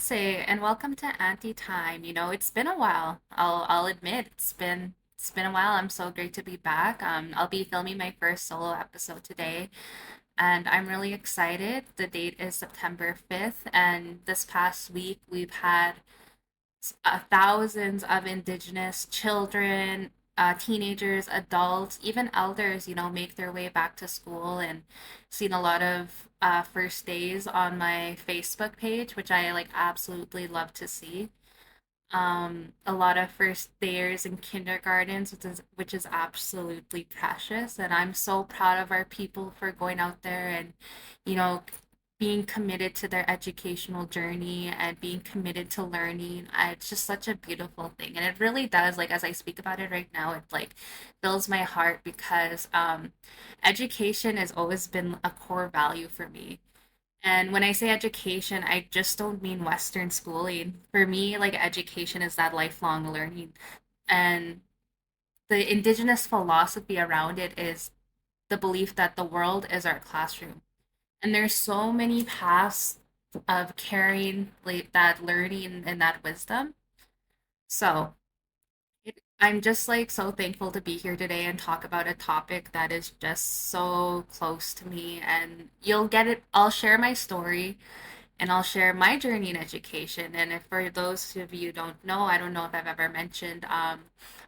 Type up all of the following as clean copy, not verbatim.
Namaste and welcome to Auntie Time. It's been a while. I'll admit it's been a while. I'm so great to be back. I'll be filming my first solo episode today, and I'm really excited. The date is September 5th, and this past week we've had thousands of Indigenous children, teenagers, adults, even elders, make their way back to school and seen a lot of first days on my Facebook page, which I like absolutely love to see. A lot of first years in kindergartens, which is absolutely precious. And I'm so proud of our people for going out there and, you know, being committed to their educational journey and being committed to learning. It's just such a beautiful thing. And it really does, like, as I speak about it right now, it like fills my heart because education has always been a core value for me. And when I say education, I just don't mean Western schooling. For me, like education is that lifelong learning. And the indigenous philosophy around it is the belief that the world is our classroom. And there's so many paths of carrying like that learning and that wisdom. So I'm just like so thankful to be here today and talk about a topic that is just so close to me. And you'll get it. I'll share my story and I'll share my journey in education. And if for those of you who don't know, I don't know if I've ever mentioned, I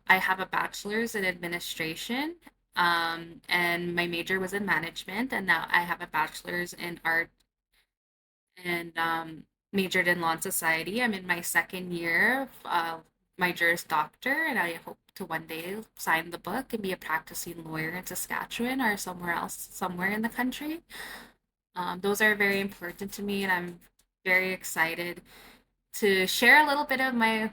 have a bachelor's in administration, and my major was in management, and now I have a bachelor's in art and majored in law and society. I'm in my second year of my Juris Doctor, and I hope to one day sign the book and be a practicing lawyer in Saskatchewan or somewhere else, somewhere in the country. Those are very important to me, and I'm very excited to share a little bit of my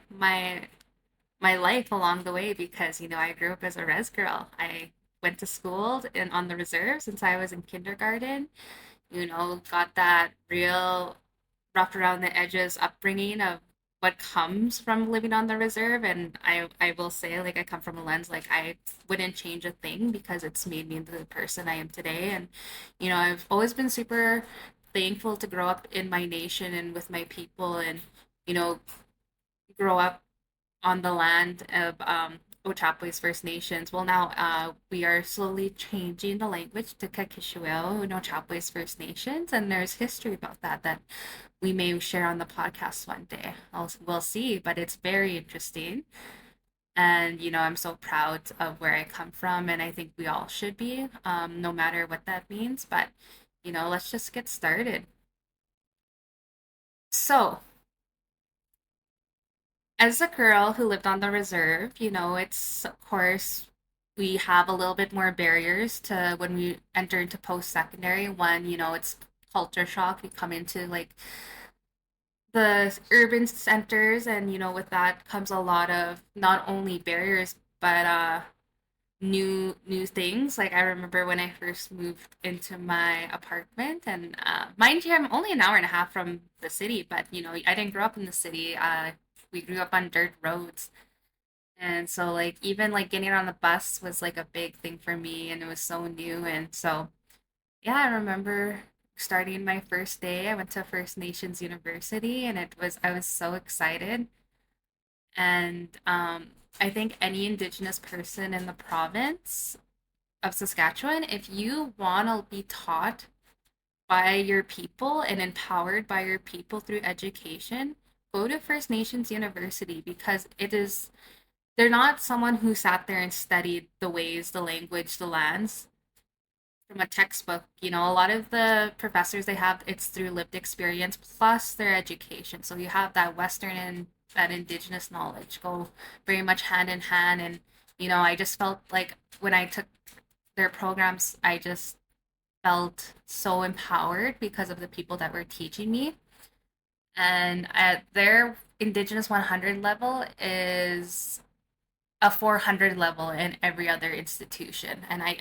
life along the way because I grew up as a res girl. I went to school on the reserve since I was in kindergarten. Got that real rough around the edges upbringing of what comes from living on the reserve. And I will say, like, I come from a lens, like, I wouldn't change a thing because it's made me into the person I am today. And, I've always been super thankful to grow up in my nation and with my people and, you know, grow up on the land of Ochapo's First Nations. Well, now we are slowly changing the language to Kakishuel and Ochapo's First Nations, and there's history about that we may share on the podcast one day. We'll see, but it's very interesting. And, I'm so proud of where I come from, and I think we all should be, no matter what that means. But, let's just get started. So, as a girl who lived on the reserve, it's of course we have a little bit more barriers to when we enter into post-secondary. One, it's culture shock. We come into like the urban centers, and with that comes a lot of not only barriers but new things. Like I remember when I first moved into my apartment, and mind you, I'm only an hour and a half from the city, but I didn't grow up in the city. We grew up on dirt roads, and so like even like getting on the bus was like a big thing for me, and it was so new. And so yeah, I remember starting my first day. I went to First Nations University, and I was so excited. And I think any Indigenous person in the province of Saskatchewan, if you want to be taught by your people and empowered by your people through education, go to First Nations University because they're not someone who sat there and studied the ways, the language, the lands from a textbook. A lot of the professors they have, it's through lived experience plus their education. So you have that Western and that Indigenous knowledge go very much hand in hand. And, I just felt like when I took their programs, I just felt so empowered because of the people that were teaching me. And at their Indigenous 100 level is a 400 level in every other institution. And I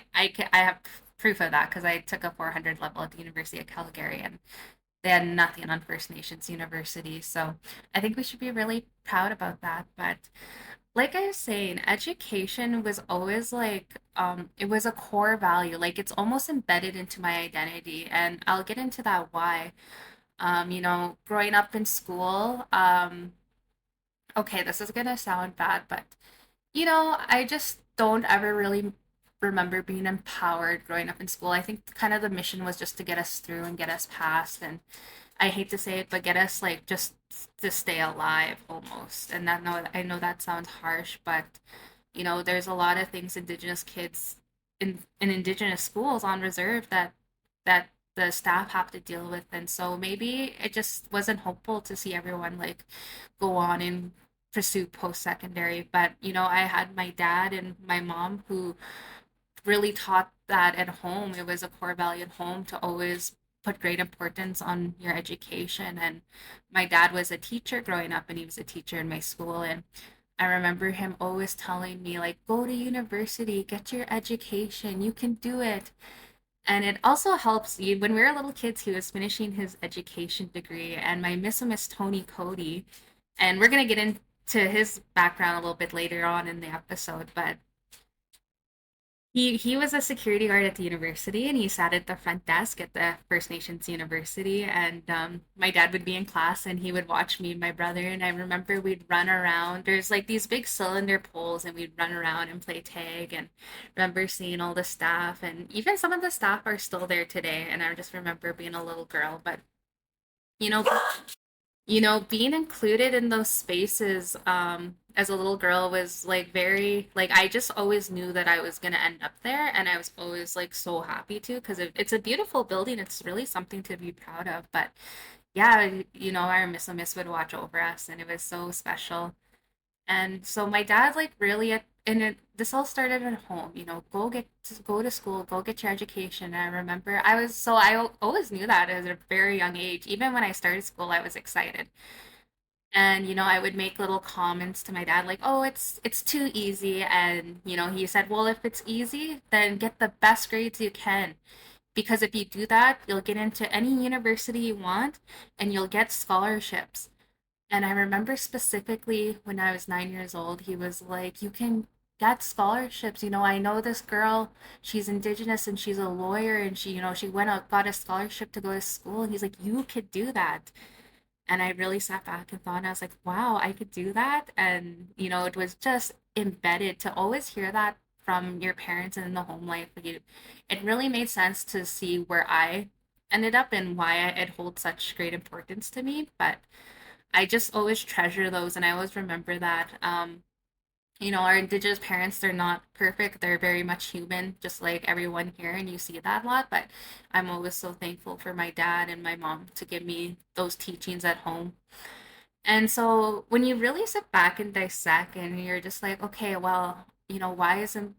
have proof of that because I took a 400 level at the University of Calgary, and they had nothing on First Nations University. So I think we should be really proud about that. But like I was saying, education was always like, it was a core value. Like it's almost embedded into my identity. And I'll get into that why. Growing up in school, okay, this is gonna sound bad, but I just don't ever really remember being empowered growing up in school. I think kind of the mission was just to get us through and get us past. And I hate to say it, but get us like just to stay alive almost. And I know that sounds harsh, but there's a lot of things Indigenous kids in Indigenous schools on reserve that the staff have to deal with. And so maybe it just wasn't hopeful to see everyone like go on and pursue post-secondary. But I had my dad and my mom who really taught that at home. It was a core value at home to always put great importance on your education. And my dad was a teacher growing up, and he was a teacher in my school. And I remember him always telling me, like, go to university, get your education, you can do it. And it also helps you when we were little kids, he was finishing his education degree, and my Miss Tony Cody. And we're gonna get into his background a little bit later on in the episode, but he was a security guard at the university, and he sat at the front desk at the First Nations University. And my dad would be in class, and he would watch me and my brother. And I remember we'd run around. There's like these big cylinder poles, and we'd run around and play tag. And remember seeing all the staff, and even some of the staff are still there today. And I just remember being a little girl, but you know, being included in those spaces as a little girl was like very like I just always knew that I was gonna end up there, and I was always like so happy to because it's a beautiful building. It's really something to be proud of. But yeah, our Miss would watch over us, and it was so special. And so my dad like really this all started at home, go to school, go get your education. And I remember I always knew that at a very young age. Even when I started school, I was excited. And I would make little comments to my dad like, "Oh, it's too easy." And he said, "Well, if it's easy, then get the best grades you can. Because if you do that, you'll get into any university you want and you'll get scholarships." And I remember specifically when I was 9 years old, he was like, "You can get scholarships. I know this girl, she's Indigenous and she's a lawyer, and she went out, got a scholarship to go to school." And he's like, "You could do that." And I really sat back and thought, and I was like, wow, I could do that. And, it was just embedded to always hear that from your parents and in the home life. It really made sense to see where I ended up and why it holds such great importance to me. But I just always treasure those, and I always remember that. Our Indigenous parents, they're not perfect. They're very much human, just like everyone here, and you see that a lot. But I'm always so thankful for my dad and my mom to give me those teachings at home. And so when you really sit back and dissect, and you're just like, okay, well, why isn't,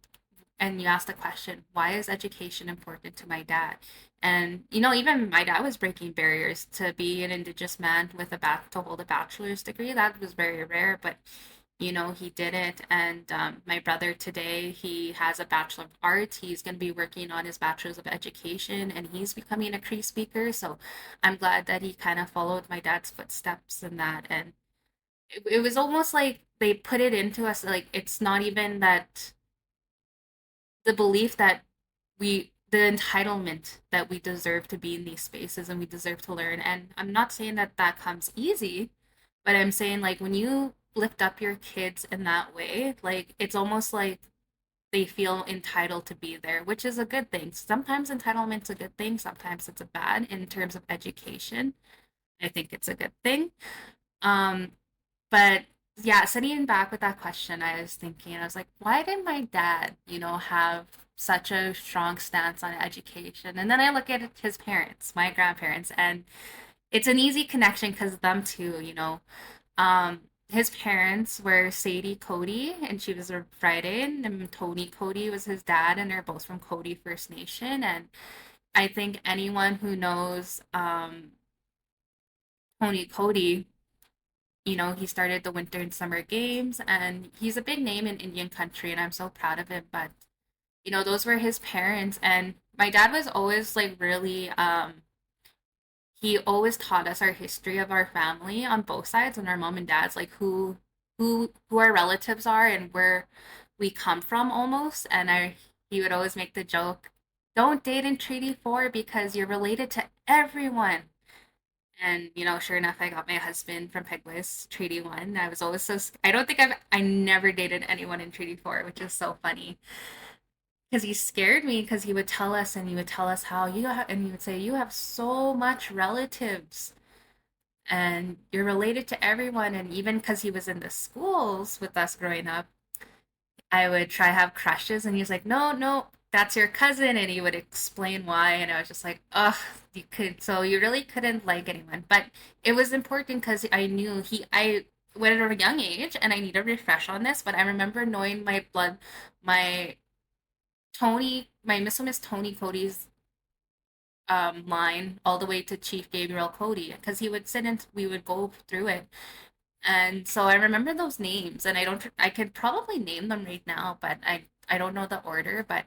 and you ask the question, why is education important to my dad? And even my dad was breaking barriers to be an Indigenous man with to hold a bachelor's degree. That was very rare, but he did it. And my brother today, he has a Bachelor of Arts. He's going to be working on his Bachelor's of Education, and he's becoming a Cree speaker. So I'm glad that he kind of followed my dad's footsteps in that. And it was almost like they put it into us, like it's not even that the belief that the entitlement that we deserve to be in these spaces and we deserve to learn. And I'm not saying that that comes easy, but I'm saying like when you lift up your kids in that way, like it's almost like they feel entitled to be there, which is a good thing. Sometimes entitlement's a good thing, sometimes it's a bad in terms of education. I think it's a good thing. Um, but yeah, sitting back with that question, I was thinking, I was like, why did my dad, have such a strong stance on education? And then I look at his parents, my grandparents, and it's an easy connection because of them too, his parents were Sadie Cody, and she was a Friday, and Tony Cody was his dad, and they're both from Cody First Nation. And I think anyone who knows Tony Cody, he started the Winter and Summer Games, and he's a big name in Indian country, and I'm so proud of him. But, those were his parents, and my dad was always like really, he always taught us our history of our family on both sides, and our mom and dad's, like who our relatives are and where we come from almost. And he would always make the joke, don't date in Treaty 4 because you're related to everyone. And, sure enough, I got my husband from Pegwis, Treaty 1. I was always I don't think I never dated anyone in Treaty 4, which is so funny. Because he scared me because he would tell us and he would tell us how and he would say, you have so much relatives and you're related to everyone. And even because he was in the schools with us growing up, I would try to have crushes, and he was like, "No, no, that's your cousin," and he would explain why, and I was just like, "Ugh, so you really couldn't like anyone." But it was important because I knew I went at a young age, and I need a refresh on this. But I remember knowing my my Miss Tony Cody's line all the way to Chief Gabriel Cody because he would sit and we would go through it. And so I remember those names, and I could probably name them right now, but I don't know the order. But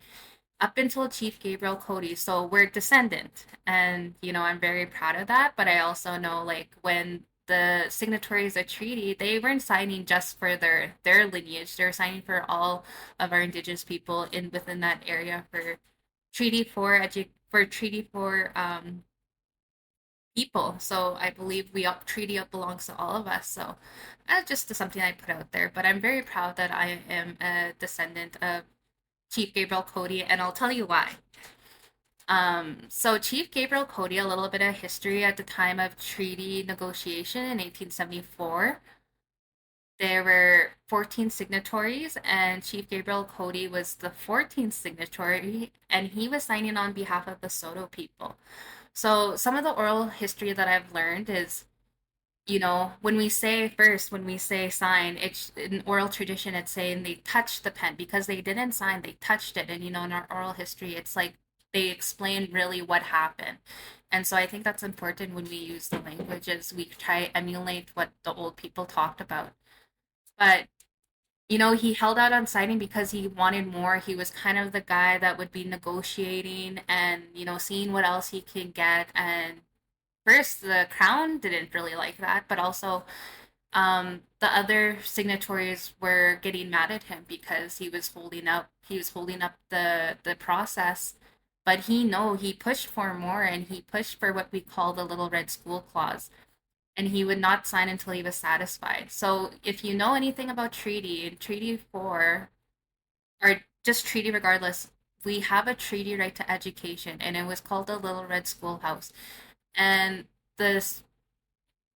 up until Chief Gabriel Cody, so we're descendant, and I'm very proud of that. But I also know like when the signatories of treaty, they weren't signing just for their lineage; they're signing for all of our Indigenous people in within that area for Treaty for people. So I believe treaty belongs to all of us. So that's just something I put out there. But I'm very proud that I am a descendant of Chief Gabriel Cody, and I'll tell you why. So Chief Gabriel Cody, a little bit of history at the time of treaty negotiation in 1874. There were 14 signatories, and Chief Gabriel Cody was the 14th signatory, and he was signing on behalf of the SOLO people. So some of the oral history that I've learned is, when we say sign, it's in oral tradition, it's saying they touched the pen because they didn't sign, they touched it. And, in our oral history, it's like they explain really what happened. And so I think that's important when we use the language is we try to emulate what the old people talked about. But he held out on signing because he wanted more. He was kind of the guy that would be negotiating and, seeing what else he can get. And first, the crown didn't really like that, but also the other signatories were getting mad at him because he was holding up the process. But he pushed for more, and he pushed for what we call the Little Red School Clause, and he would not sign until he was satisfied. So if you know anything about Treaty 4, or just treaty regardless, we have a treaty right to education, and it was called the Little Red Schoolhouse. And this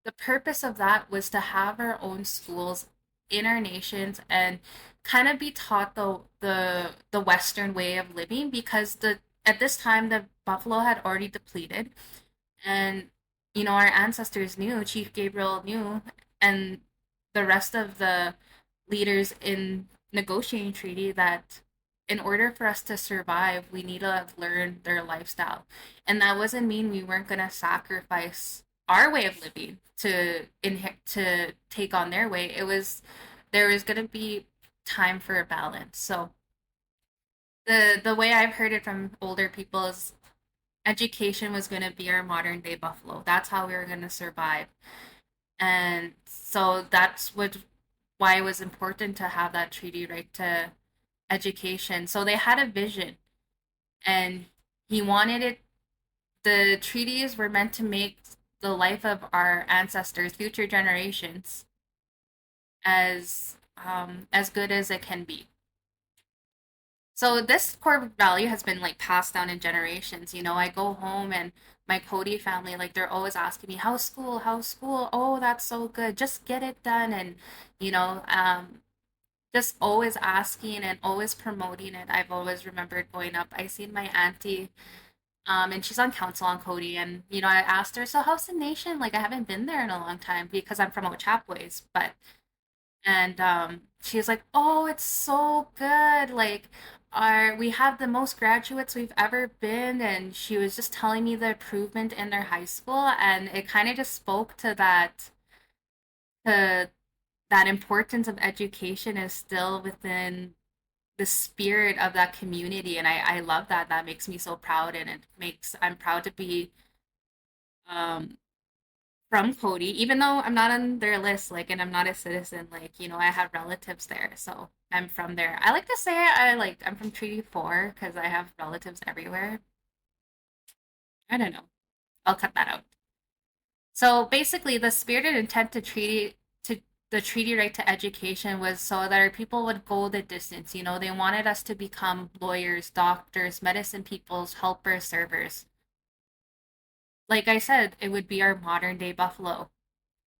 the purpose of that was to have our own schools in our nations and kind of be taught the Western way of living because the at this time the buffalo had already depleted, and our ancestors knew, Chief Gabriel knew, and the rest of the leaders in negotiating treaty that in order for us to survive, we need to learn their lifestyle. And that wasn't mean we weren't going to sacrifice our way of living to take on their way. There was going to be time for a balance. So the way I've heard it from older people is education was going to be our modern day buffalo. That's how we were going to survive. And so why it was important to have that treaty right to education. So they had a vision, and he wanted it. The treaties were meant to make the life of our ancestors, future generations, as good as it can be. So this core value has been like passed down in generations. I go home and my Cody family, like they're always asking me, "How's school? How's school? Oh, that's so good. Just get it done." And you know, um, just always asking and always promoting it. I've always remembered growing up. I seen my auntie, and she's on council on Cody, and I asked her, "So how's the nation? Like I haven't been there in a long time because I'm from Ochapways, but." And she was like, "Oh, it's so good. Like, we have the most graduates we've ever been." And she was just telling me the improvement in their high school, and it kind of just spoke to that importance of education is still within the spirit of that community, and I love that. That makes me so proud, and I'm proud to be um from Cody, even though I'm not on their list, like, and I'm not a citizen, like, I have relatives there, so I'm from there. I like to say I'm from Treaty 4 because I have relatives everywhere. I don't know. I'll cut that out. So basically, the spirit and intent to the treaty right to education was so that our people would go the distance. You know, they wanted us to become lawyers, doctors, medicine peoples, helpers, servers. Like I said, it would be our modern day buffalo.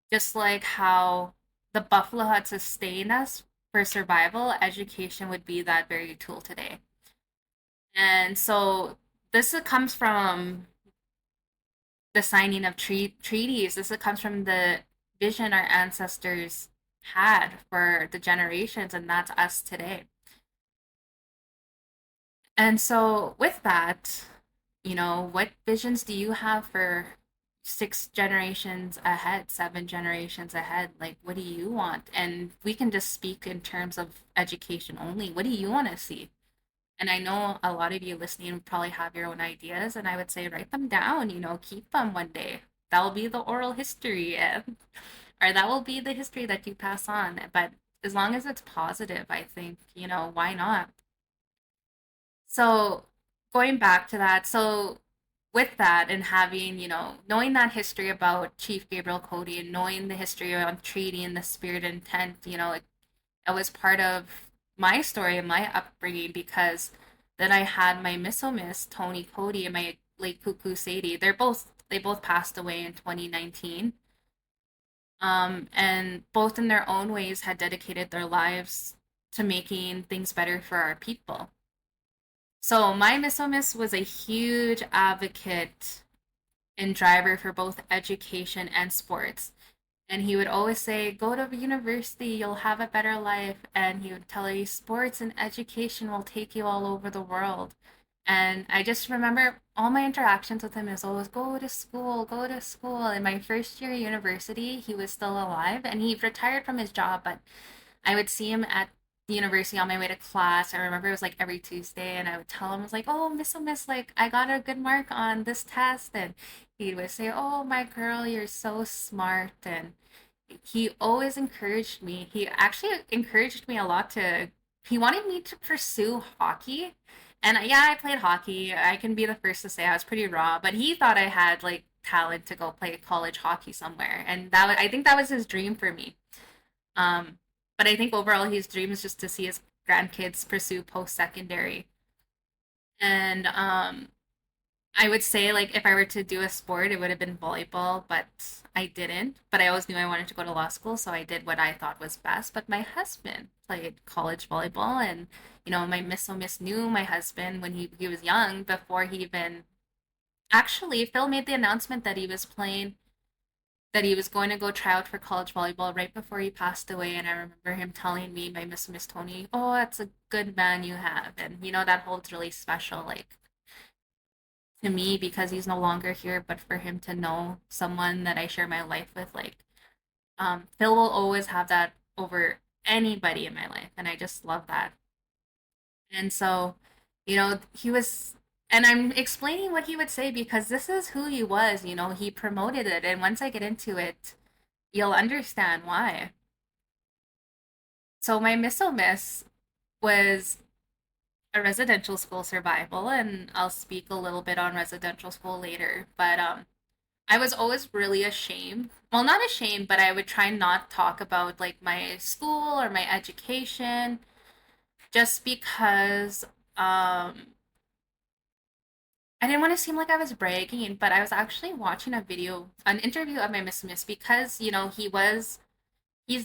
Just like how the buffalo had sustained us for survival, education would be that very tool today. And so this comes from the signing of treaties. This comes from the vision our ancestors had for the generations, and that's us today. And so, with that, you know, what visions do you have for 6 generations ahead, 7 generations ahead? Like, what do you want? And we can just speak in terms of education only. What do you want to see? And I know a lot of you listening probably have your own ideas, and I would say write them down, you know, keep them one day. That will be the oral history, or that will be the history that you pass on. But as long as it's positive, I think, you know, why not? So going back to that, so with that and having, you know, knowing that history about Chief Gabriel Cody and knowing the history around treaty and the spirit and intent, you know, it was part of my story and my upbringing because then I had my Miss Tony Cody and my late Cuckoo Sadie. They both passed away in 2019. And both in their own ways had dedicated their lives to making things better for our people. So my Miss was a huge advocate and driver for both education and sports. And he would always say, go to university, you'll have a better life. And he would tell you, sports and education will take you all over the world. And I just remember all my interactions with him is always go to school, go to school. In my first year of university, he was still alive and he retired from his job, but I would see him at the university on my way to class. I remember it was like every Tuesday, and I would tell him, I was like, oh, Miss, like, I got a good mark on this test. And he would say, oh, my girl, you're so smart. And he always encouraged me. He actually encouraged me a lot he wanted me to pursue hockey. And yeah, I played hockey. I can be the first to say I was pretty raw, but he thought I had like talent to go play college hockey somewhere. And I think that was his dream for me. Um, but I think overall his dream is just to see his grandkids pursue post secondary. And I would say like if I were to do a sport, it would have been volleyball, but I didn't. But I always knew I wanted to go to law school, so I did what I thought was best. But my husband played college volleyball, and you know my Miss knew my husband when he was young before he even actually Phil made the announcement that he was going to go try out for college volleyball right before he passed away. And I remember him telling me, my Miss Tony, oh, that's a good man you have. And, you know, that holds really special, like, to me because he's no longer here, but for him to know someone that I share my life with, like, Phil will always have that over anybody in my life. And I just love that. And so, you know, and I'm explaining what he would say because this is who he was, you know, he promoted it. And once I get into it, you'll understand why. So my Miss was a residential school survival, and I'll speak a little bit on residential school later. But I was always really ashamed. Well, not ashamed, but I would try not talk about like my school or my education, just because I didn't want to seem like I was bragging. But I was actually watching an interview of my Miss because you know he's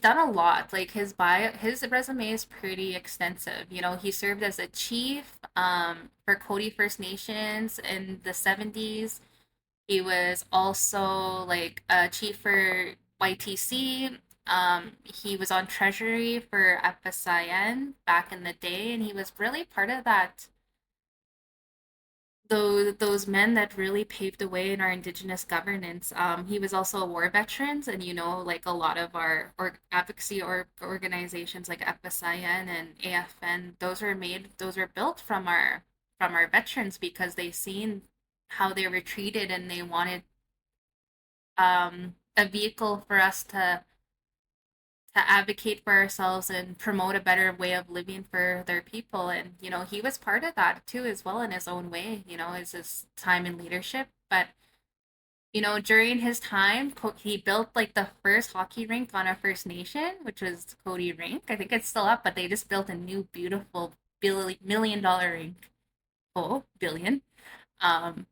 done a lot. Like his resume is pretty extensive. You know, he served as a chief for Cody First Nations in the 70s. He was also like a chief for YTC. He was on treasury for FSIN back in the day, and he was really part of that those men that really paved the way in our indigenous governance. He was also a war veterans, and you know, like a lot of our advocacy or organizations like FSIN and AFN, those were built from our veterans because they seen how they were treated and they wanted a vehicle for us to advocate for ourselves and promote a better way of living for their people. And, you know, he was part of that too, as well, in his own way, you know, as his time in leadership. But, During his time, he built like the first hockey rink on a First Nation, which was Cody Rink. I think it's still up, but they just built a new beautiful $1 million rink. Oh, billion. Um,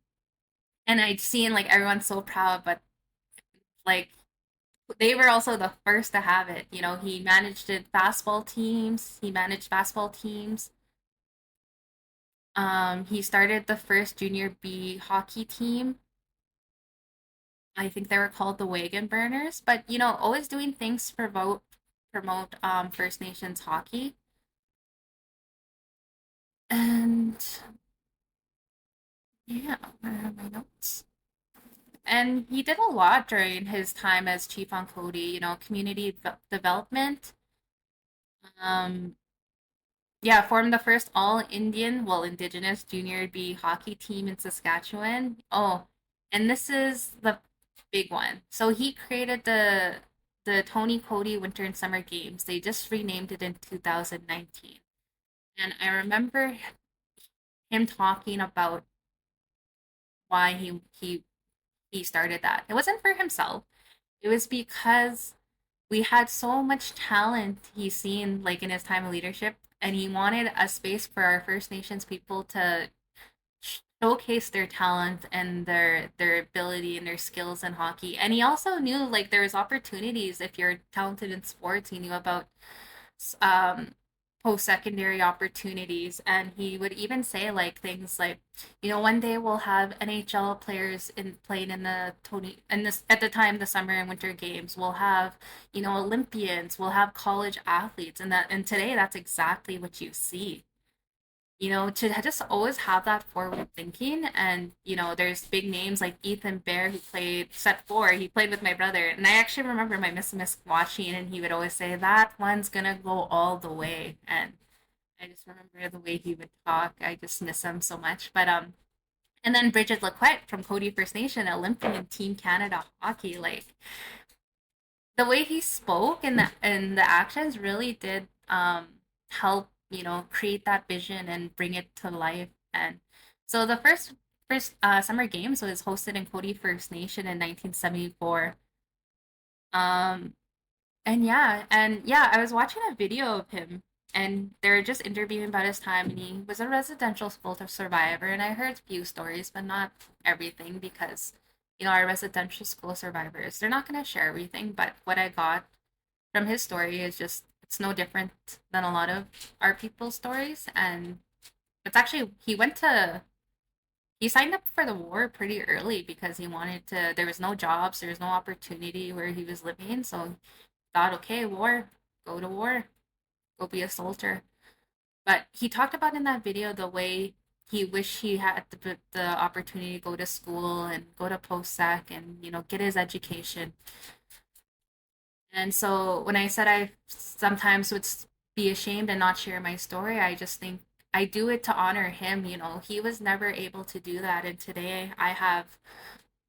and I'd seen like everyone so proud, but like they were also the first to have it. He managed fastball teams. He managed basketball teams. He started the first junior B hockey team. I think they were called the Wagon Burners, but always doing things to promote First Nations hockey. And yeah, where are my notes? And he did a lot during his time as chief on Cody, community development. Um, yeah, formed the first all Indian, well, Indigenous junior B hockey team in Saskatchewan. Oh, and this is the big one. So he created the Tony Cody Winter and Summer Games. They just renamed it in 2019. And I remember him talking about why he started that. It wasn't for himself. It was because we had so much talent he's seen like in his time of leadership, and he wanted a space for our First Nations people to showcase their talent and their ability and their skills in hockey. And he also knew like there was opportunities if you're talented in sports. He knew about um post-secondary opportunities, and he would even say like things like, one day we'll have NHL players in playing in the Tony and this at the time the summer and winter games. We'll have, Olympians, we'll have college athletes, and today that's exactly what you see. To just always have that forward thinking. And, there's big names like Ethan Bear, who played set four. He played with my brother. And I actually remember my Miss watching, and he would always say, that one's gonna go all the way. And I just remember the way he would talk. I just miss him so much. And then Bridget Laquette from Cody First Nation, Olympian Team Canada hockey. Like, the way he spoke and the actions really did help create that vision and bring it to life. And so the first summer games was hosted in Cody First Nation in 1974. um and yeah, I was watching a video of him, and they're just interviewing about his time, and he was a residential school survivor, and I heard a few stories, but not everything, because our residential school survivors, they're not going to share everything, but what I got from his story is just, it's no different than a lot of our people's stories. And it's actually, he signed up for the war pretty early because he wanted to, there was no jobs, there was no opportunity where he was living, so he thought, okay, war, go to war, go be a soldier. But he talked about in that video the way he wished he had the opportunity to go to school and go to post-sec and get his education. And so when I said I sometimes would be ashamed and not share my story, I just think I do it to honor him. He was never able to do that. And today I have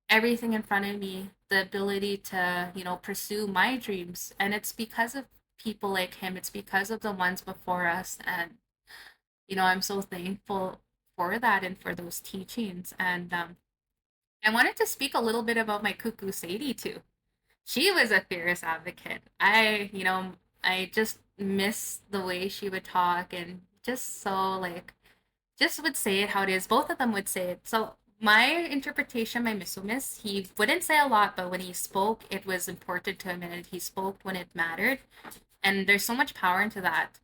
everything in front of me, the ability to, pursue my dreams. And it's because of people like him, it's because of the ones before us. And, I'm so thankful for that and for those teachings. And I wanted to speak a little bit about my cuckoo Sadie too. She was a fierce advocate. I just miss the way she would talk, and just so like, just would say it how it is. Both of them would say it. So my interpretation, my Misumis, he wouldn't say a lot, but when he spoke, it was important to him, and he spoke when it mattered. And there's so much power into that.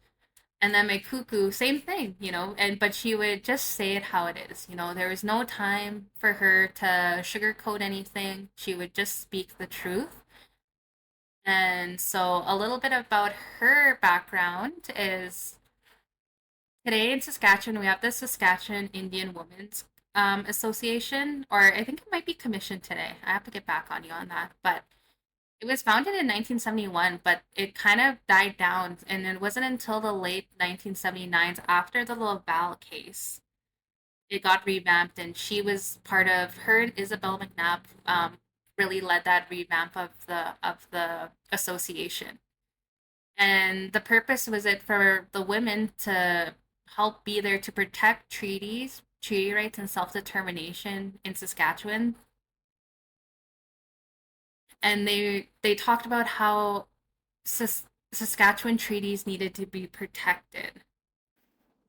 And then my cuckoo, same thing, but she would just say it how it is. There was no time for her to sugarcoat anything. She would just speak the truth. And so a little bit about her background is, today in Saskatchewan, we have the Saskatchewan Indian Women's Association, or I think it might be commissioned today. I have to get back on you on that. But it was founded in 1971, but it kind of died down. And it wasn't until the late 1979s, after the Laval case, it got revamped. And she was part of, her and Isabel McNabb really led that revamp of the association. And the purpose was it for the women to help be there to protect treaty rights, and self determination in Saskatchewan. and they talked about how Saskatchewan treaties needed to be protected.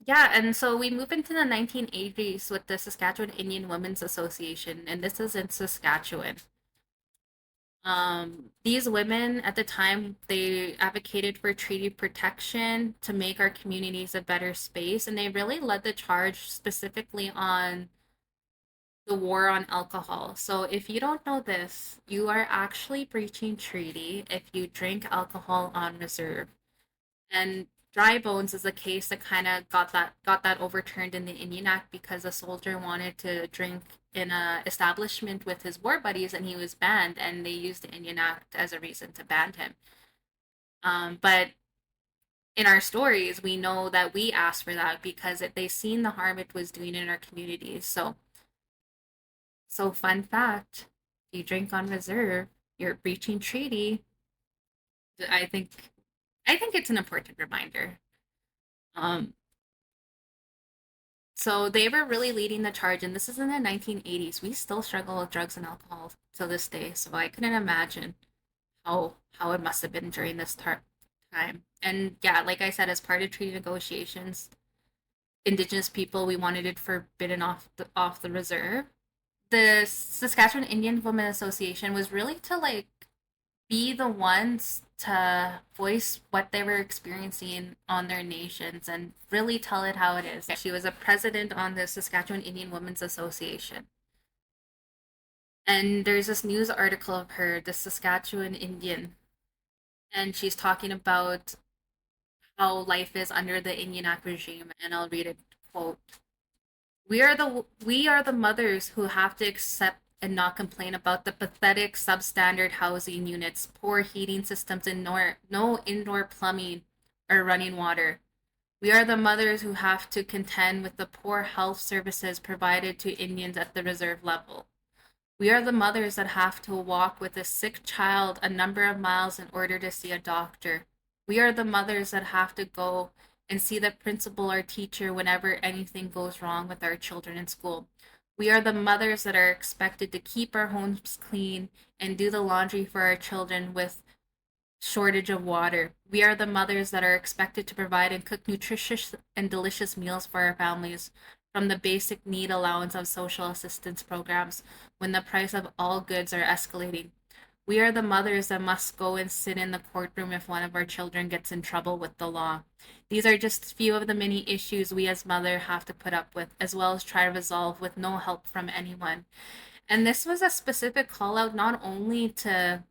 Yeah, and so we move into the 1980s with the Saskatchewan Indian Women's Association, and this is in Saskatchewan. These women at the time, they advocated for treaty protection to make our communities a better space, and they really led the charge specifically on the war on alcohol. So if you don't know this, you are actually breaching treaty if you drink alcohol on reserve. And dry bones is a case that kind of got that overturned in the Indian Act because a soldier wanted to drink in a establishment with his war buddies and he was banned, and they used the Indian Act as a reason to ban him. But in our stories, we know that we asked for that because they seen the harm it was doing in our communities. So fun fact: if you drink on reserve, you're breaching treaty. I think I think it's an important reminder. Um, So they were really leading the charge, and this is in the 1980s. We still struggle with drugs and alcohol to this day, so I couldn't imagine how it must have been during this time. And yeah, like I said, as part of treaty negotiations, Indigenous people we wanted it forbidden off the reserve. The Saskatchewan Indian Women Association was really to like be the ones to voice what they were experiencing on their nations and really tell it how it is. She was a president on the Saskatchewan Indian Women's Association. And there's this news article of her, the Saskatchewan Indian, and she's talking about how life is under the Indian Act regime. And I'll read it, quote, we are the mothers who have to accept and not complain about the pathetic substandard housing units, poor heating systems, and no indoor plumbing or running water. We are the mothers who have to contend with the poor health services provided to Indians at the reserve level. We are the mothers that have to walk with a sick child a number of miles in order to see a doctor. We are the mothers that have to go and see the principal or teacher whenever anything goes wrong with our children in school. We are the mothers that are expected to keep our homes clean and do the laundry for our children with shortage of water. We are the mothers that are expected to provide and cook nutritious and delicious meals for our families, from the basic need allowance of social assistance programs when the price of all goods are escalating. We are the mothers that must go and sit in the courtroom if one of our children gets in trouble with the law. These are just a few of the many issues we as mothers have to put up with, as well as try to resolve with no help from anyone. And this was a specific call out not only to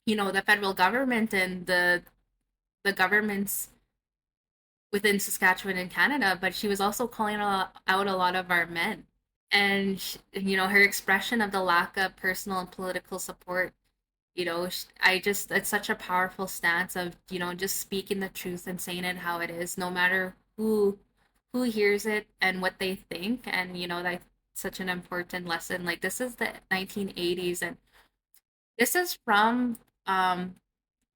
the federal government and the governments within Saskatchewan and Canada, but she was also calling out a lot of our men. And her expression of the lack of personal and political support, I just it's such a powerful stance of just speaking the truth and saying it how it is, no matter who hears it and what they think. And that's such an important lesson. Like, this is the 1980s, and this is from um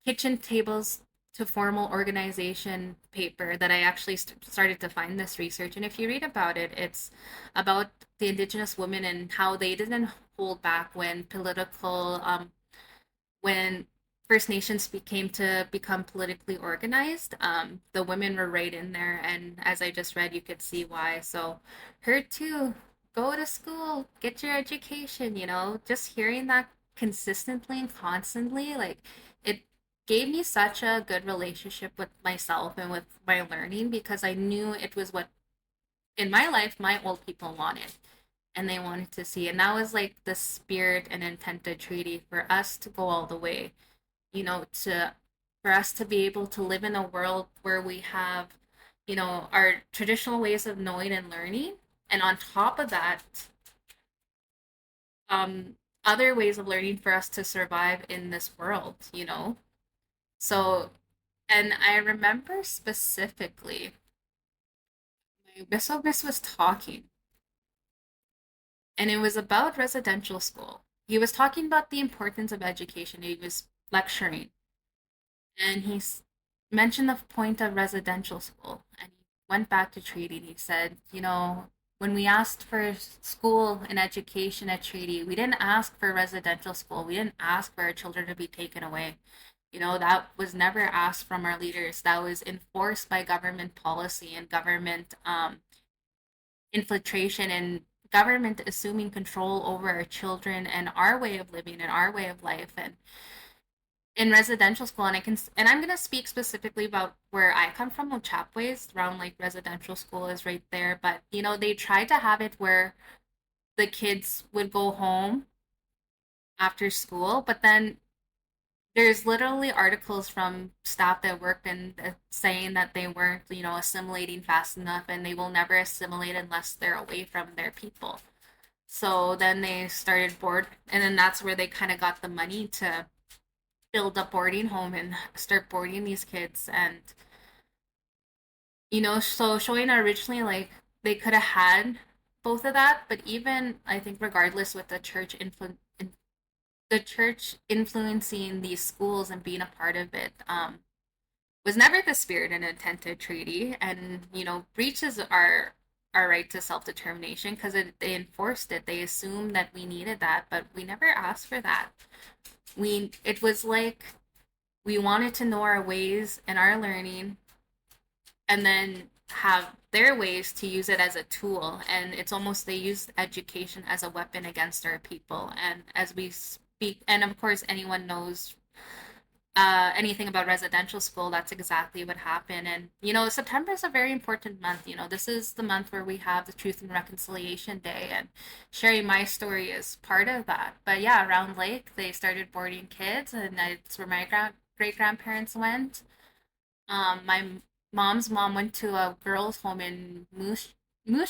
kitchen tables to formal organization paper that I actually started to find this research. And if you read about it, it's about the Indigenous women and how they didn't hold back when First Nations became to become politically organized. The women were right in there, and as I just read, you could see why. So, her too, go to school, get your education. Just hearing that consistently and constantly, like, it gave me such a good relationship with myself and with my learning, because I knew it was what in my life my old people wanted and they wanted to see. And that was like the spirit and intent of treaty, for us to go all the way, to for us to be able to live in a world where we have, our traditional ways of knowing and learning, and on top of that, um, other ways of learning for us to survive in this world. So, and I remember specifically, my miss was talking, and it was about residential school. He was talking about the importance of education. He was lecturing, and mentioned the point of residential school, and he went back to treaty. And he said, when we asked for school and education at treaty, we didn't ask for residential school. We didn't ask for our children to be taken away. You know, that was never asked from our leaders. That was enforced by government policy and government infiltration and government assuming control over our children and our way of living and our way of life. And in residential school, and I'm going to speak specifically about where I come from, Chapways, around like residential school is right there. But you know, they tried to have it where the kids would go home after school, but then there's literally articles from staff that worked in saying that they weren't, you know, assimilating fast enough, and they will never assimilate unless they're away from their people. So then they started and then that's where they kind of got the money to build a boarding home and start boarding these kids. And you know, so showing originally like they could have had both of that, but even I think regardless with the church influencing these schools and being a part of it, was never the spirit and intent of treaty, and you know, breaches our right to self determination because they enforced it. They assumed that we needed that, but we never asked for that. It was like we wanted to know our ways and our learning, and then have their ways to use it as a tool. And it's almost they use education as a weapon against our people. And as we speak, and of course, anyone knows anything about residential school, that's exactly what happened. And you know, September is a very important month. You know, this is the month where we have the Truth and Reconciliation Day, and sharing my story is part of that. But yeah, around Lake, they started boarding kids, and that's where my great grandparents went. My mom's mom went to a girls' home in Moose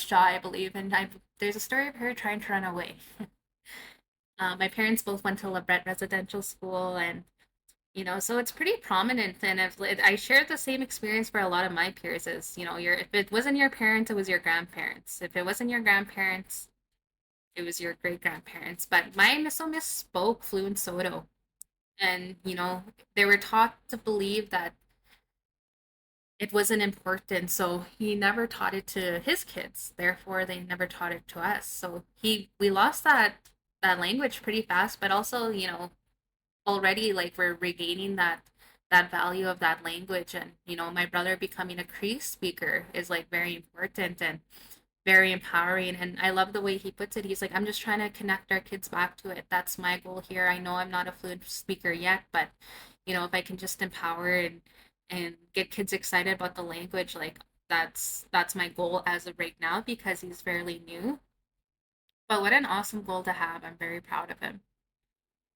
Jaw, I believe, and there's a story of her trying to run away. My parents both went to Labret Residential School, and you know, so it's pretty prominent. And if I shared the same experience for a lot of my peers, is you know, if it wasn't your parents, it was your grandparents. If it wasn't your grandparents, it was your great grandparents. But my Miss spoke fluent Soto, and you know, they were taught to believe that it wasn't important, so he never taught it to his kids. Therefore, they never taught it to us. So we lost that language pretty fast, but also, you know, already like we're regaining that value of that language. And you know, my brother becoming a Cree speaker is like very important and very empowering. And I love the way he puts it. He's like, I'm just trying to connect our kids back to it. That's my goal here. I know I'm not a fluent speaker yet, but you know, if I can just empower and get kids excited about the language, like that's my goal as of right now, because he's fairly new. But what an awesome goal to have. I'm very proud of him.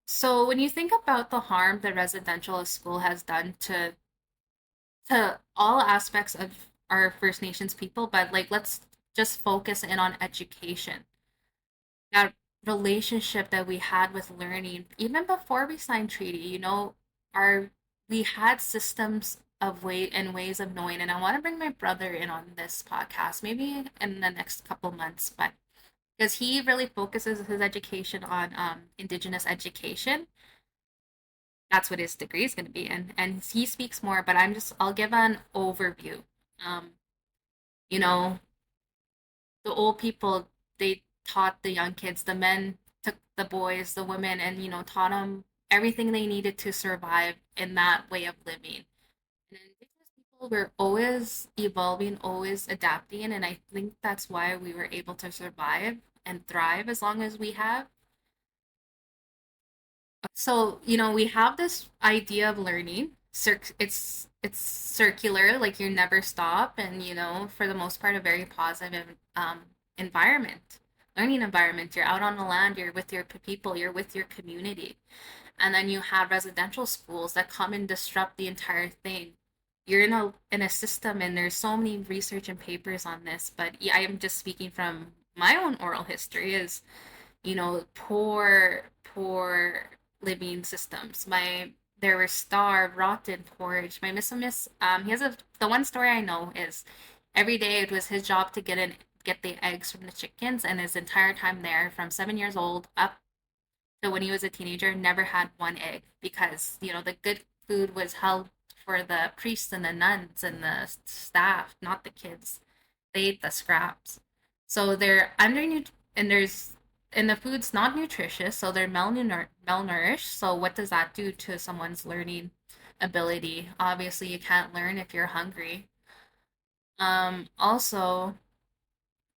So when you think about the harm the residential school has done to all aspects of our First Nations people, but like let's just focus in on education. That relationship that we had with learning, even before we signed treaty, you know, our we had systems of ways of knowing. And I want to bring my brother in on this podcast, maybe in the next couple months, but because he really focuses his education on Indigenous education. That's what his degree is going to be in, and he speaks more. But I'll give an overview. Um, you know, the old people, they taught the young kids, the men took the boys, the women, and you know, taught them everything they needed to survive in that way of living. And Indigenous people were always evolving, always adapting, and I think that's why we were able to survive and thrive as long as we have. So, you know, we have this idea of learning. It's circular, like you never stop, and you know, for the most part, a very positive environment, learning environment. You're out on the land, you're with your people, you're with your community, and then you have residential schools that come and disrupt the entire thing. You're in a system, and there's so many research and papers on this, but yeah, I am just speaking from my own oral history. Is you know, poor living systems. There were starved, rotten porridge. My Miss, he has the one story I know is every day it was his job to get the eggs from the chickens, and his entire time there, from 7 years old up to when he was a teenager, never had one egg, because you know the good food was held for the priests and the nuns and the staff, not the kids. They ate the scraps. So they're and there's and the food's not nutritious, so they're malnourished. So what does that do to someone's learning ability? Obviously, you can't learn if you're hungry. Also,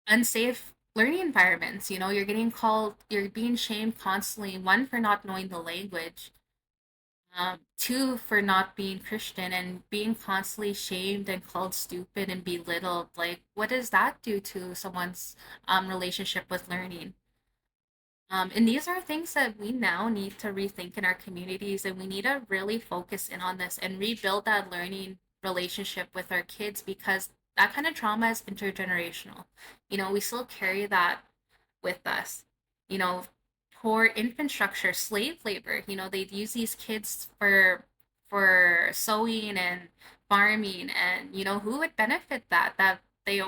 unsafe learning environments. You're being shamed constantly. One, for not knowing the language. Two, for not being Christian and being constantly shamed and called stupid and belittled. Like, what does that do to someone's relationship with learning? And these are things that we now need to rethink in our communities, and we need to really focus in on this and rebuild that learning relationship with our kids because that kind of trauma is intergenerational. We still carry that with us. You know, poor infrastructure, slave labor. They'd use these kids for sewing and farming, and who would benefit that they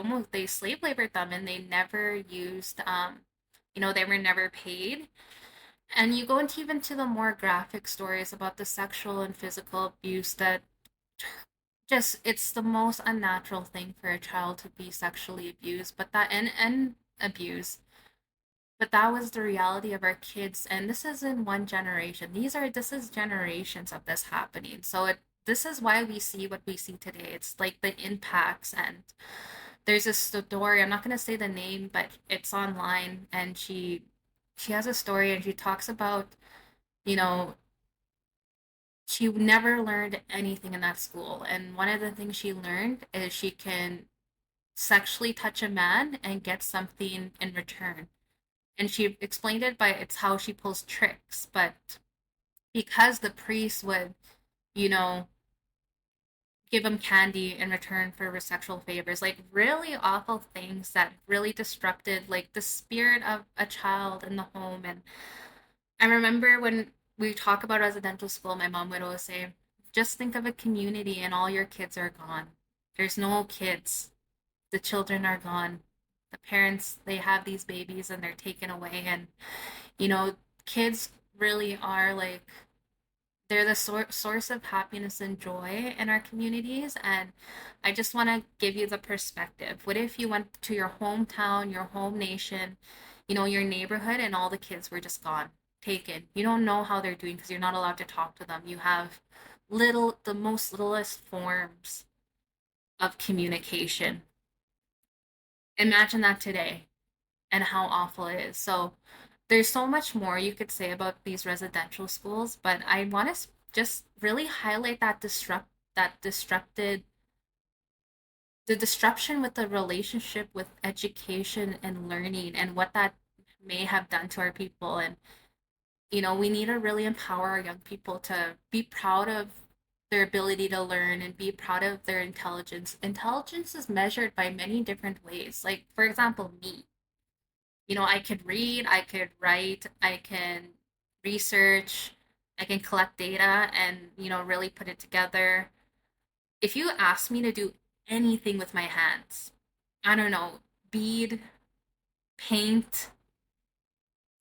slave labored them and they never used they were never paid. And you go into even to the more graphic stories about the sexual and physical abuse that just it's the most unnatural thing for a child to be sexually abused, but and abused. But that was the reality of our kids, and this is in one generation. This is generations of this happening. This is why we see what we see today. It's like the impacts, and there's this story. I'm not going to say the name, but it's online, and she has a story, and she talks about, you know, she never learned anything in that school, and one of the things she learned is she can sexually touch a man and get something in return. And she explained it by it's how she pulls tricks, but because the priest would, you know, give him candy in return for sexual favors, like really awful things that really disrupted like the spirit of a child in the home. And I remember when we talk about residential school, my mom would always say, just think of a community and all your kids are gone. There's no kids. The children are gone. The parents, they have these babies and they're taken away. And, you know, kids really are like they're the source of happiness and joy in our communities. And I just want to give you the perspective. What if you went to your hometown, your home nation, your neighborhood, and all the kids were just gone, taken? You don't know how they're doing because you're not allowed to talk to them. You have the most littlest forms of communication. Imagine that today and how awful it is. So there's so much more you could say about these residential schools, but I want to just really highlight that disrupted the disruption with the relationship with education and learning and what that may have done to our people. And we need to really empower our young people to be proud of their ability to learn and be proud of their intelligence. Intelligence is measured by many different ways. Like, for example, me. I could read, I could write, I can research, I can collect data and, really put it together. If you ask me to do anything with my hands, I don't know, bead, paint,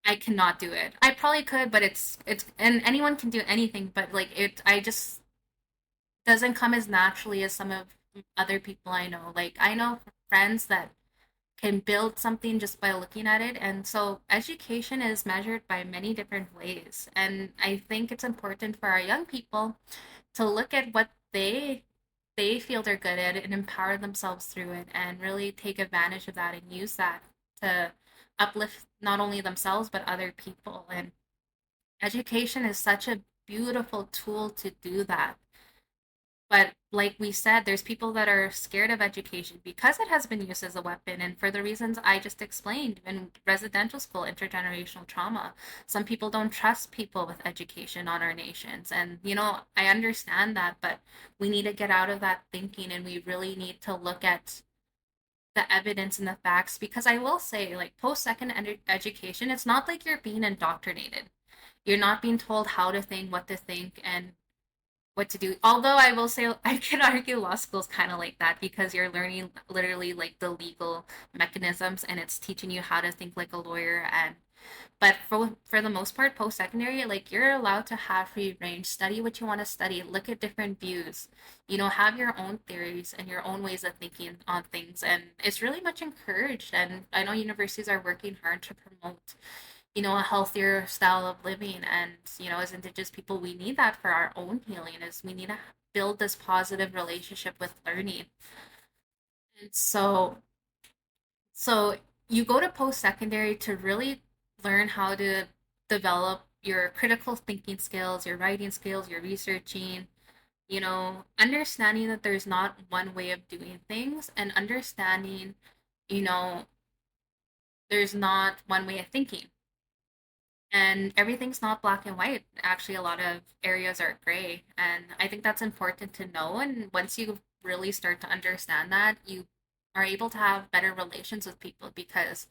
I cannot do it. I probably could, but and anyone can do anything, but like I just doesn't come as naturally as some of other people I know. Like I know friends that can build something just by looking at it. And so education is measured by many different ways. And I think it's important for our young people to look at what they feel they're good at and empower themselves through it and really take advantage of that and use that to uplift not only themselves but other people. And education is such a beautiful tool to do that. But like we said, there's people that are scared of education because it has been used as a weapon. And for the reasons I just explained in residential school, intergenerational trauma, some people don't trust people with education on our nations. And, I understand that, but we need to get out of that thinking and we really need to look at the evidence and the facts because I will say, like, post-second education, it's not like you're being indoctrinated. You're not being told how to think, what to think, and what to do. Although I will say, I can argue law school is kind of like that because you're learning literally like the legal mechanisms and it's teaching you how to think like a lawyer and But for the most part, post secondary, like you're allowed to have free range, study what you want to study, look at different views, have your own theories and your own ways of thinking on things. And it's really much encouraged. And I know universities are working hard to promote, a healthier style of living. And, as Indigenous people, we need that for our own healing, is we need to build this positive relationship with learning. And so you go to post secondary to really learn how to develop your critical thinking skills, your writing skills, your researching, understanding that there's not one way of doing things, and understanding, you know, there's not one way of thinking. And everything's not black and white. Actually, a lot of areas are gray. And I think that's important to know. And once you really start to understand that, you are able to have better relations with people because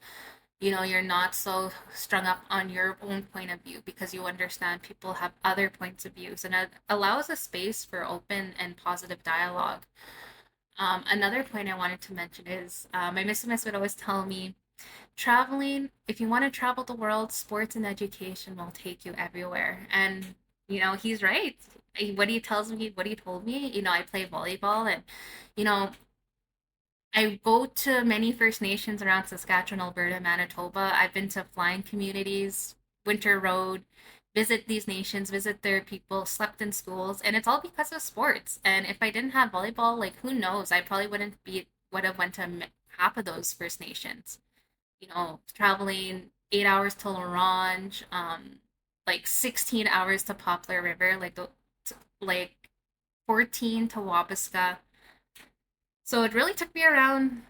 you're not so strung up on your own point of view because you understand people have other points of views, and it allows a space for open and positive dialogue. Another point I wanted to mention is my Miss would always tell me, traveling, if you want to travel the world, sports and education will take you everywhere. And he's right. What he tells me, what he told me, I play volleyball, and you know I go to many First Nations around Saskatchewan, Alberta, Manitoba. I've been to flying communities, Winter Road, visit these nations, visit their people, slept in schools, and it's all because of sports. And if I didn't have volleyball, like who knows, I probably would have went to half of those First Nations. Traveling 8 hours to Larange, like 16 hours to Poplar River, like 14 to Wabasca. So it really took me around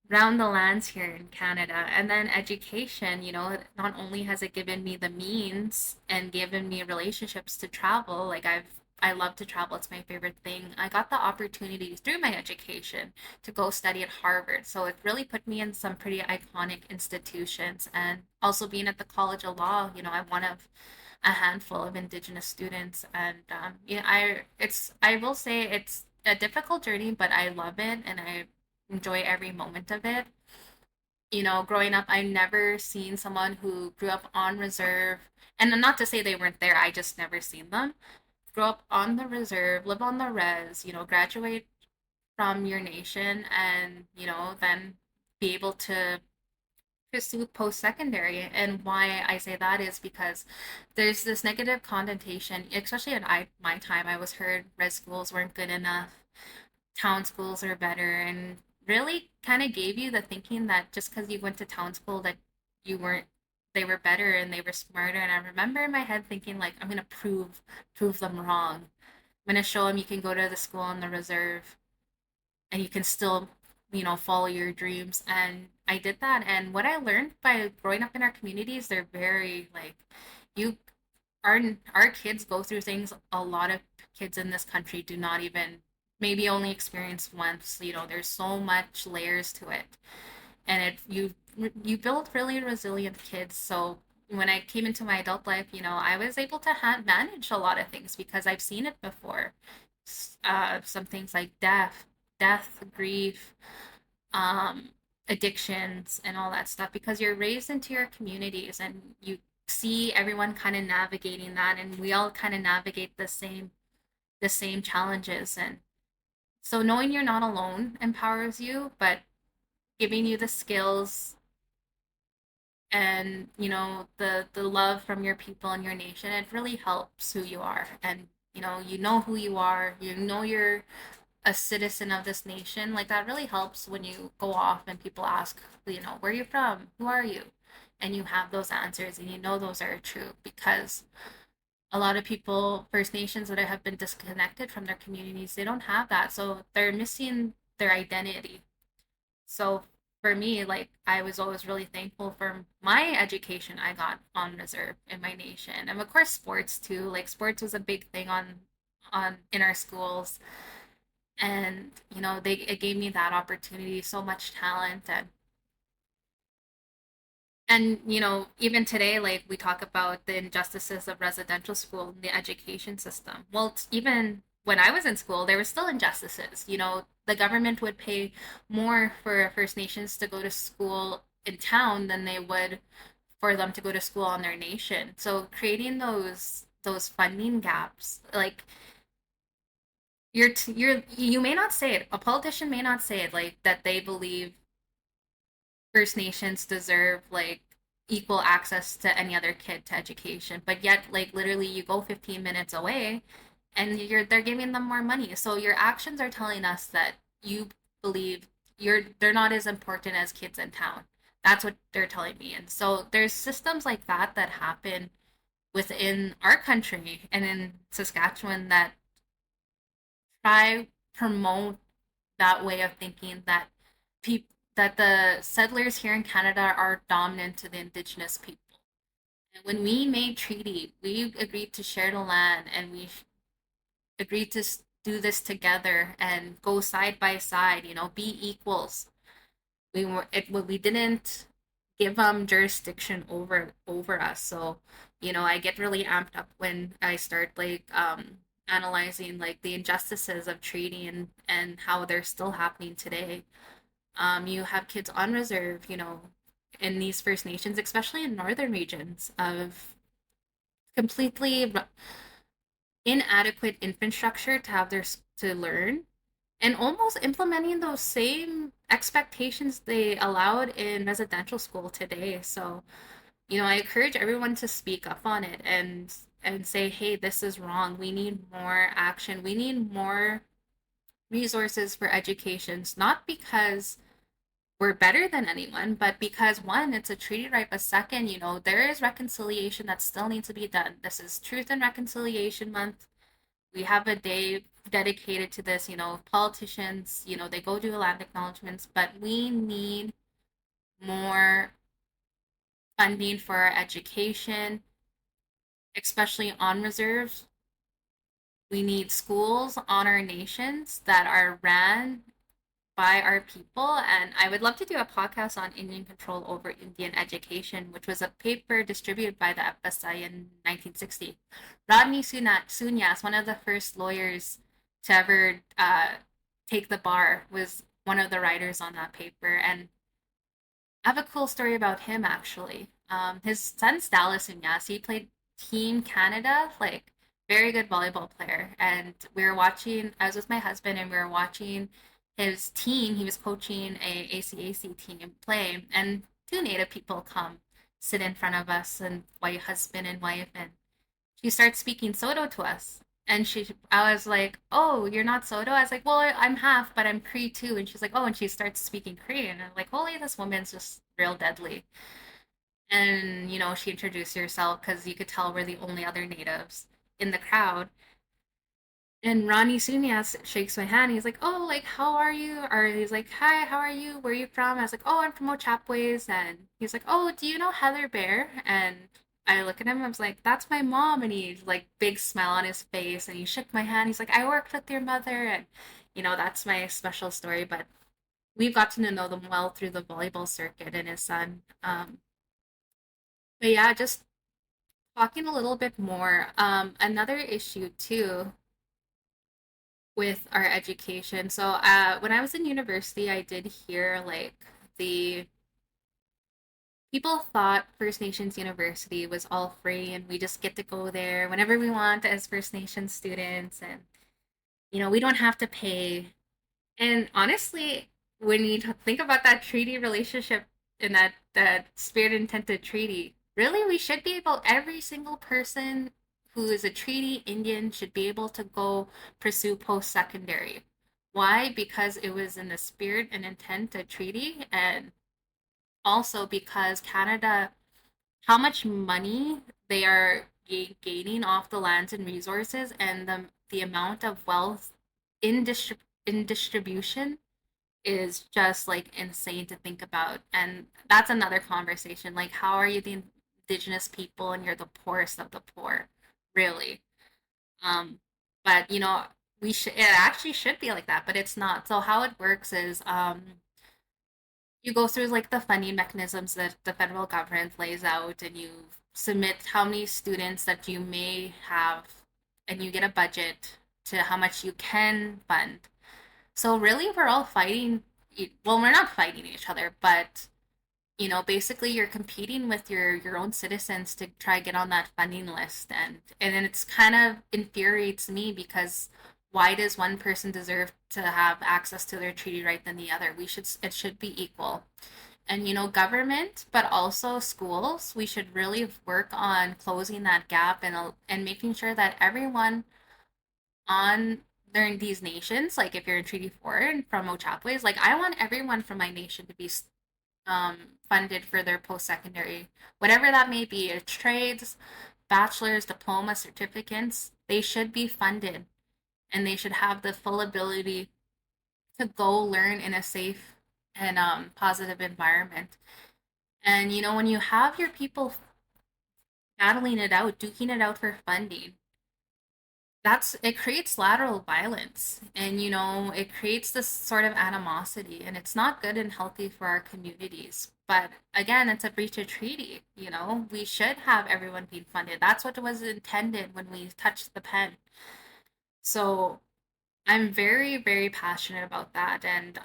the lands here in Canada. And then education, not only has it given me the means and given me relationships to travel, like I love to travel, it's my favorite thing. I got the opportunity through my education to go study at Harvard. So it really put me in some pretty iconic institutions. And also being at the College of Law, I'm one of a handful of Indigenous students. And I will say it's a difficult journey, but I love it and I enjoy every moment of it. Growing up, I never seen someone who grew up on reserve, and not to say they weren't there, I just never seen them. Grow up on the reserve, live on the res, graduate from your nation, and, then be able to pursue post secondary. And why I say that is because there's this negative connotation, especially in my time. I was heard res schools weren't good enough, town schools are better, and really kind of gave you the thinking that just because you went to town school that you weren't they were better and they were smarter. And I remember in my head thinking, like, I'm gonna prove them wrong. I'm gonna show them you can go to the school on the reserve and you can still follow your dreams. And I did that. And what I learned by growing up in our communities, they're very like, you our our kids go through things a lot of kids in this country do not even, maybe only experience once. There's so much layers to it, and you build really resilient kids. So when I came into my adult life, I was able to manage a lot of things because I've seen it before. Some things like death, grief, um, addictions, and all that stuff, because you're raised into your communities and you see everyone kind of navigating that, and we all kind of navigate the same challenges. And so knowing you're not alone empowers you, but giving you the skills and the love from your people and your nation, it really helps who you are. And you know who you are, you're a citizen of this nation. Like that really helps when you go off and people ask, where are you from, who are you, and you have those answers and those are true. Because a lot of people, First Nations that have been disconnected from their communities, they don't have that, so they're missing their identity. So for me, like, I was always really thankful for my education I got on reserve in my nation. And of course sports too. Like sports was a big thing on in our schools. And it gave me that opportunity, so much talent. And even today, like, we talk about the injustices of residential school and the education system. Well, even when I was in school, there were still injustices. The government would pay more for First Nations to go to school in town than they would for them to go to school on their nation. So creating those funding gaps, like you may not say it, a politician may not say it, like that they believe First Nations deserve like equal access to any other kid to education, but yet like literally you go 15 minutes away and they're giving them more money. So your actions are telling us that you believe they're not as important as kids in town. That's what they're telling me. And so there's systems like that happen within our country and in Saskatchewan that try promote that way of thinking that people that the settlers here in Canada are dominant to the Indigenous people. And when we made treaty, we agreed to share the land, and we agreed to do this together and go side by side. You know, be equals. We didn't give them jurisdiction over us. So, you know, I get really amped up when I start like analyzing like the injustices of treaty and how they're still happening today. You have kids on reserve, you know, in these First Nations, especially in northern regions, of completely inadequate infrastructure to have their to learn, and almost implementing those same expectations they allowed in residential school today. So, you know, I encourage everyone to speak up on it and say, hey, this is wrong. We need more action. We need more resources for educations, not because we're better than anyone, but because one, it's a treaty right, but second, you know, there is reconciliation that still needs to be done. This is Truth and Reconciliation Month. We have a day dedicated to this. You know, politicians, you know, they go do land acknowledgements, but we need more funding for our education, especially on reserves. We need schools on our nations that are ran by our people. And I would love to do a podcast on Indian control over Indian education, which was a paper distributed by the FSI in 1960. Rodney Sunyas, one of the first lawyers to ever take the bar, was one of the writers on that paper. And I have a cool story about him actually. His son's Dallas Sunyas. He played Team Canada, like very good volleyball player. And we were watching. I was with my husband, and we were watching his team. He was coaching a ACAC team play, and two Native people come sit in front of us, and white husband and wife, and she starts speaking Soto to us. And I was like, "Oh, you're not Soto?" I was like, "Well, I'm half, but I'm Cree too." And she's like, "Oh," and she starts speaking Cree, and I'm like, "Holy, this woman's just real deadly." And you know, she introduced herself because you could tell we're the only other natives in the crowd. And Ronnie Sunyas shakes my hand. He's like, "Oh, like, how are you?" Or he's like, "Hi, how are you? Where are you from?" I was like, "Oh, I'm from Ochapways." And he's like, "Oh, do you know Heather Bear?" And I look at him. I was like, "That's my mom." And he's like, big smile on his face. And he shook my hand. He's like, "I worked with your mother." And, you know, that's my special story. But we've got to know them well through the volleyball circuit and his son. But yeah, just talking a little bit more. Another issue, too, with our education. So when I was in university, I did hear like the people thought First Nations University was all free and we just get to go there whenever we want as First Nations students, and you know we don't have to pay. And honestly, when you think about that treaty relationship and that spirit intended treaty, really we should be able, every single person who is a treaty Indian should be able to go pursue post secondary. Why? Because it was in the spirit and intent of treaty, and also because Canada, how much money they are gaining off the lands and resources, and the amount of wealth in distribution is just like insane to think about. And that's another conversation. Like, how are you the indigenous people and you're the poorest of the poor? Really? Um, but you know, it actually should be like that, but it's not. So how it works is you go through like the funding mechanisms that the federal government lays out, and you submit how many students that you may have, and you get a budget to how much you can fund. So really, we're all fighting. Well, we're not fighting each other, but Basically you're competing with your own citizens to try to get on that funding list, and it's kind of infuriates me because why does one person deserve to have access to their treaty right than the other? It should be equal. And government, but also schools, we should really work on closing that gap and making sure that everyone on during these nations, like if you're in Treaty 4 and from Ochapways, like I want everyone from my nation to be funded for their post-secondary, whatever that may be, trades, bachelor's, diploma, certificates, they should be funded and they should have the full ability to go learn in a safe and positive environment. And when you have your people battling it out, duking it out for funding, it creates lateral violence, and it creates this sort of animosity, and it's not good and healthy for our communities. But again, it's a breach of treaty. We should have everyone being funded. That's what was intended when we touched the pen. So I'm very, very passionate about that. And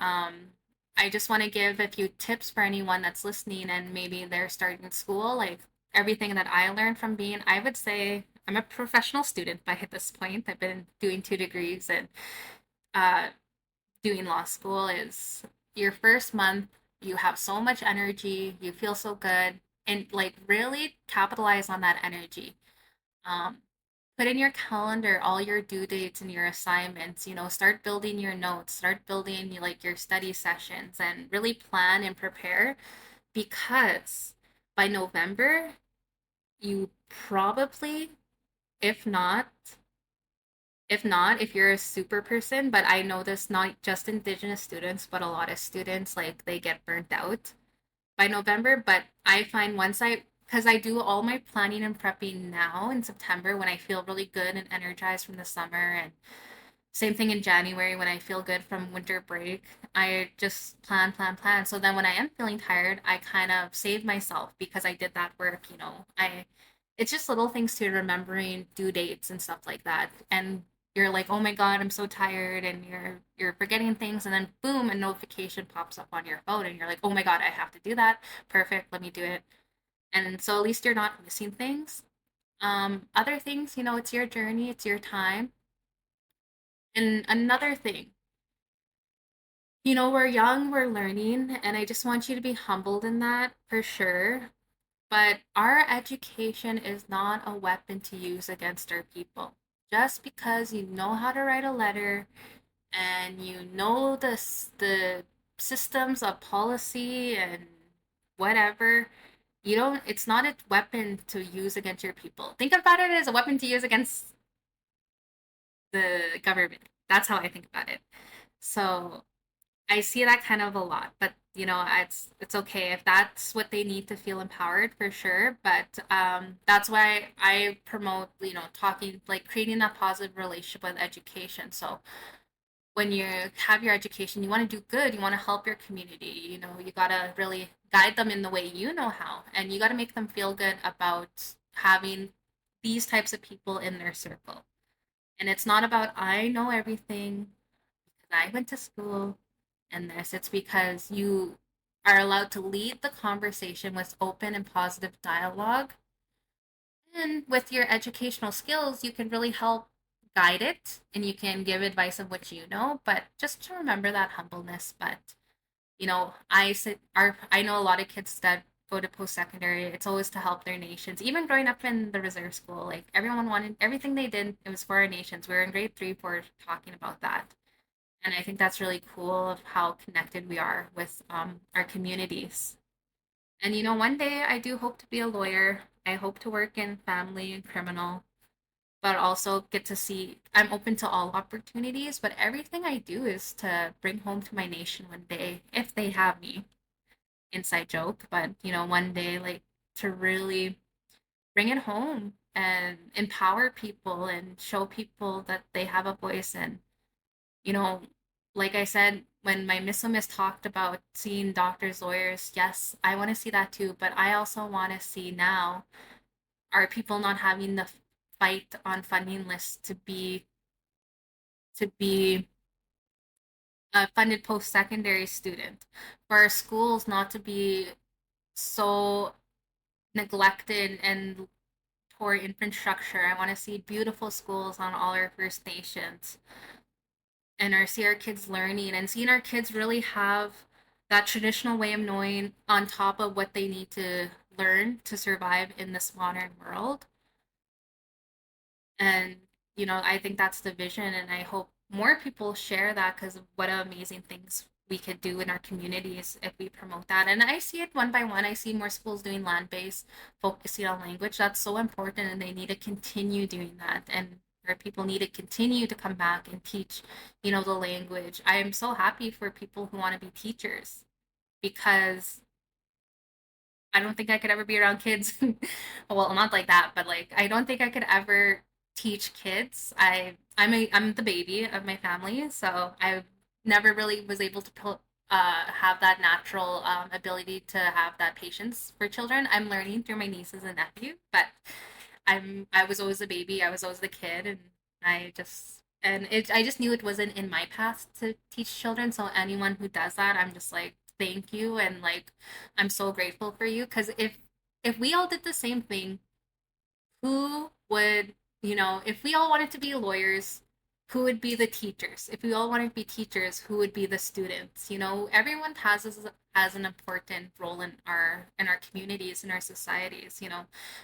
I just want to give a few tips for anyone that's listening and maybe they're starting school. Like everything that I learned from I would say I'm a professional student by this point. I've been doing 2 degrees and uh, doing law school. Is your first month, you have so much energy, you feel so good, and like really capitalize on that energy. Um, Put in your calendar all your due dates and your assignments. Start building your notes, start building like your study sessions, and really plan and prepare, because by November you probably, if not if you're a super person, but I know this not just Indigenous students but a lot of students, like they get burnt out by November. But I find because I do all my planning and prepping now in September when I feel really good and energized from the summer, and same thing in January when I feel good from winter break. I just plan, plan, plan. So then when I am feeling tired, I kind of save myself because I did that work. It's just little things to remembering due dates and stuff like that. And you're like, "Oh my God, I'm so tired," and you're forgetting things, and then boom, a notification pops up on your phone and you're like, "Oh my God, I have to do that. Perfect, let me do it." And so at least you're not missing things. Other things, it's your journey, it's your time. And another thing, we're young, we're learning, and I just want you to be humbled in that for sure. But our education is not a weapon to use against our people. Just because you know how to write a letter and you know the systems of policy and whatever, it's not a weapon to use against your people. Think about it as a weapon to use against the government. That's how I think about it. So I see that kind of a lot, but it's okay if that's what they need to feel empowered for sure. But that's why I promote, talking, like creating that positive relationship with education. So when you have your education, you want to do good, you want to help your community, you got to really guide them in the way you know how, and you got to make them feel good about having these types of people in their circle. And it's not about I know everything because I went to school and this. It's because you are allowed to lead the conversation with open and positive dialogue. And with your educational skills, you can really help guide it and you can give advice of what you know, but just to remember that humbleness. But, I know a lot of kids that go to post secondary, it's always to help their nations. Even growing up in the reserve school, like everyone wanted everything they did, it was for our nations. We were in grade 3, 4 talking about that. And I think that's really cool of how connected we are with our communities. And one day I do hope to be a lawyer. I hope to work in family and criminal, but also get to see I'm open to all opportunities. But everything I do is to bring home to my nation one day, if they have me. Inside joke, but one day, like, to really bring it home and empower people and show people that they have a voice. And you know, like I said, when my Miss talked about seeing doctors, lawyers, yes, I want to see that too. But I also want to see now, are people not having the fight on funding lists to be a funded post-secondary student, for our schools not to be so neglected and poor infrastructure. I want to see beautiful schools on all our First Nations and see our kids learning and seeing our kids really have that traditional way of knowing on top of what they need to learn to survive in this modern world. And, I think that's the vision. And I hope more people share that because of what amazing things we could do in our communities if we promote that. And I see it one by one. I see more schools doing land based, focusing on language. That's so important. And they need to continue doing that. And our people need to continue to come back and teach, the language. I am so happy for people who want to be teachers because I don't think I could ever be around kids. Well, not like that, but like I don't think I could ever teach kids. I'm the baby of my family, so I never really was able to have that natural ability to have that patience for children. I'm learning through my nieces and nephew, but I was always a baby. I was always the kid, and I just knew it wasn't in my path to teach children. So anyone who does that, I'm just like, thank you, and like, I'm so grateful for you. Because if we all did the same thing, who would, if we all wanted to be lawyers, who would be the teachers? If we all wanted to be teachers, who would be the students? Everyone has an important role in our communities, in our societies.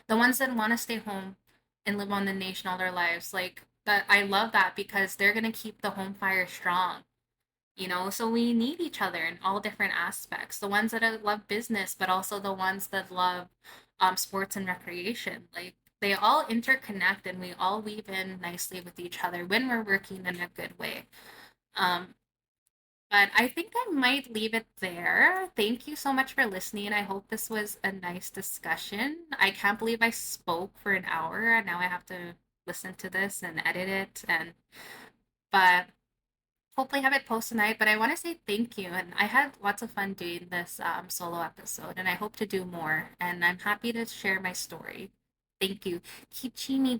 The ones that want to stay home and live on the nation all their lives, like that. I love that because they're gonna keep the home fire strong. So we need each other in all different aspects. The ones that love business, but also the ones that love sports and recreation. Like they all interconnect and we all weave in nicely with each other when we're working in a good way. Um, but I think I might leave it there. Thank you so much for listening. I hope this was a nice discussion. I can't believe I spoke for an hour and now I have to listen to this and edit it. But hopefully have it post tonight. But I want to say thank you, and I had lots of fun doing this solo episode, and I hope to do more. And I'm happy to share my story. Thank you. Kichimi